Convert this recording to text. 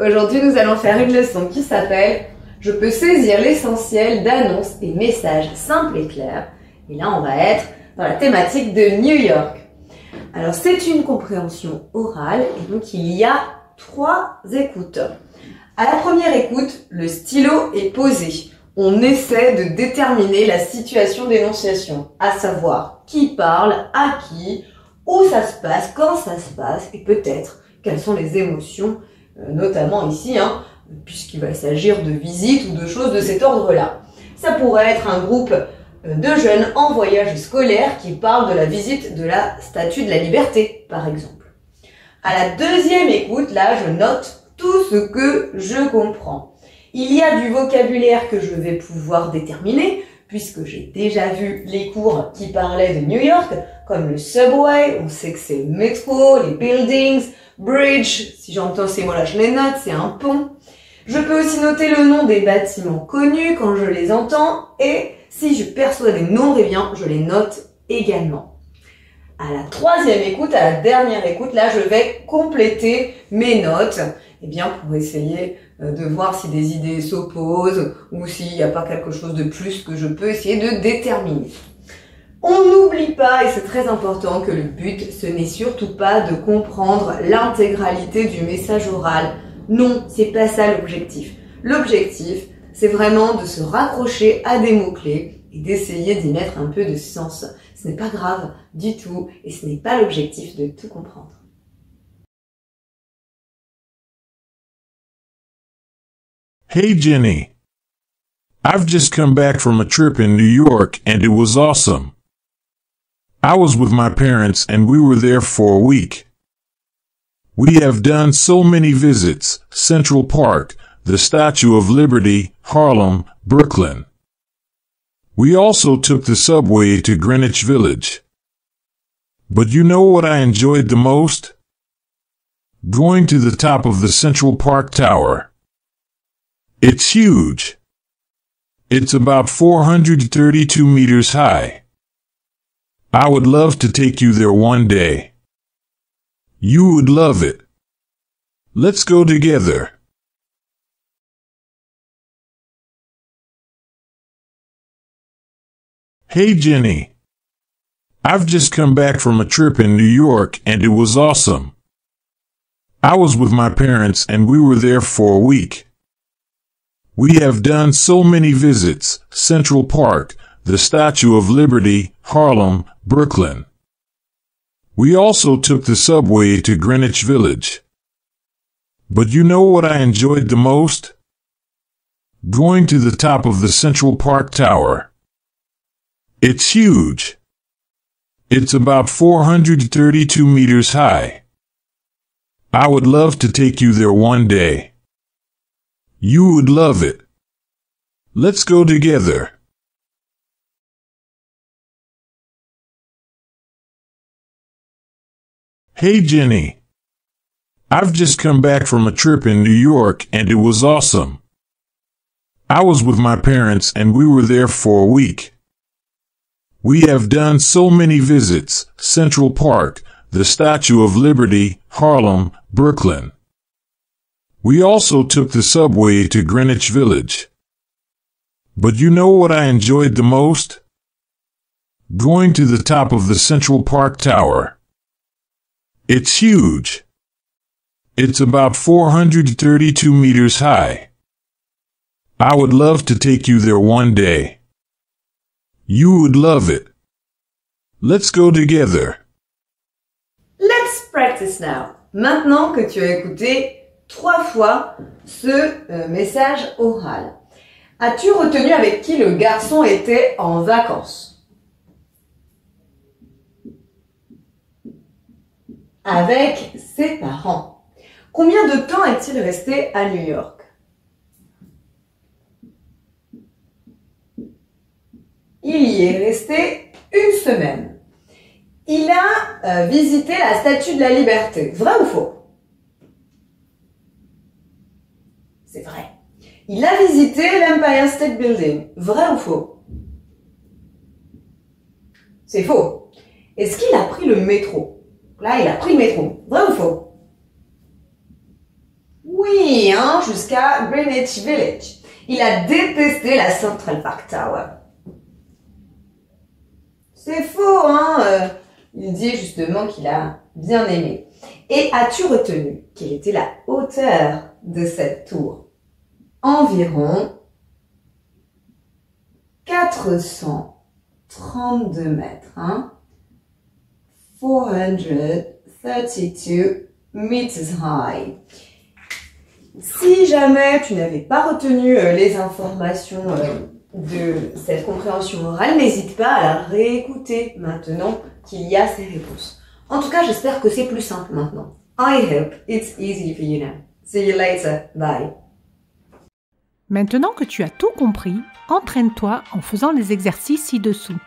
Aujourd'hui, nous allons faire une leçon qui s'appelle « Je peux saisir l'essentiel d'annonces et messages simples et clairs ». Et là, on va être dans la thématique de New York. Alors, c'est une compréhension orale et donc il y a 3 écoutes. À la première écoute, le stylo est posé. On essaie de déterminer la situation d'énonciation, à savoir qui parle, à qui, où ça se passe, quand ça se passe et peut-être quelles sont les émotions, notamment ici, puisqu'il va s'agir de visites ou de choses de cet ordre-là. Ça pourrait être un groupe de jeunes en voyage scolaire qui parlent de la visite de la Statue de la Liberté, par exemple. À la deuxième écoute, là, je note tout ce que je comprends. Il y a du vocabulaire que je vais pouvoir déterminer, puisque j'ai déjà vu les cours qui parlaient de New York, comme le subway, on sait que c'est le métro, les buildings, bridge, si j'entends ces mots-là, je les note, c'est un pont. Je peux aussi noter le nom des bâtiments connus quand je les entends, et si je perçois des noms rêviens, je les note également. À la troisième écoute, à la dernière écoute, là, je vais compléter mes notes, pour essayer de voir si des idées s'opposent ou s'il n'y a pas quelque chose de plus que je peux essayer de déterminer. On n'oublie pas, et c'est très important, que le but, ce n'est surtout pas de comprendre l'intégralité du message oral. Non, c'est pas ça l'objectif. L'objectif, c'est vraiment de se raccrocher à des mots-clés et d'essayer d'y mettre un peu de sens. Ce n'est pas grave du tout et ce n'est pas l'objectif de tout comprendre. Hey Jenny, I've just come back from a trip in New York and it was awesome. I was with my parents and we were there for a week. We have done so many visits: Central Park, the Statue of Liberty, Harlem, Brooklyn. We also took the subway to Greenwich Village. But you know what I enjoyed the most? Going to the top of the Central Park Tower. It's huge. It's about 432 meters high. I would love to take you there one day. You would love it. Let's go together. Hey Jenny, I've just come back from a trip in New York and it was awesome. I was with my parents and we were there for a week. We have done so many visits: Central Park, the Statue of Liberty, Harlem, Brooklyn. We also took the subway to Greenwich Village. But you know what I enjoyed the most? Going to the top of the Central Park Tower. It's huge. It's about 432 meters high. I would love to take you there one day. You would love it. Let's go together. Hey Jenny, I've just come back from a trip in New York and it was awesome. I was with my parents and we were there for a week. We have done so many visits: Central Park, the Statue of Liberty, Harlem, Brooklyn. We also took the subway to Greenwich Village. But you know what I enjoyed the most? Going to the top of the Central Park Tower. It's huge. It's about 432 meters high. I would love to take you there one day. You would love it. Let's go together. Let's practice now. Maintenant que tu as écouté 3 fois ce message oral, as-tu retenu avec qui le garçon était en vacances? Avec ses parents. Combien de temps est-il resté à New York? Il y est resté 1 semaine. Il a visité la Statue de la Liberté. Vrai ou faux? C'est vrai. Il a visité l'Empire State Building. Vrai ou faux? C'est faux. Est-ce qu'il a pris le métro? Là, il a pris le métro. Vrai ou faux? Oui, Oui, hein, jusqu'à Greenwich Village. Il a détesté la Central Park Tower. C'est faux, hein. Il dit justement qu'il a bien aimé. Et as-tu retenu quelle était la hauteur de cette tour? Environ 432 mètres, hein. 432 meters high. Si jamais tu n'avais pas retenu les informations de cette compréhension orale, n'hésite pas à la réécouter maintenant qu'il y a ces réponses. En tout cas, j'espère que c'est plus simple maintenant. I hope it's easy for you now. See you later. Bye. Maintenant que tu as tout compris, entraîne-toi en faisant les exercices ci-dessous.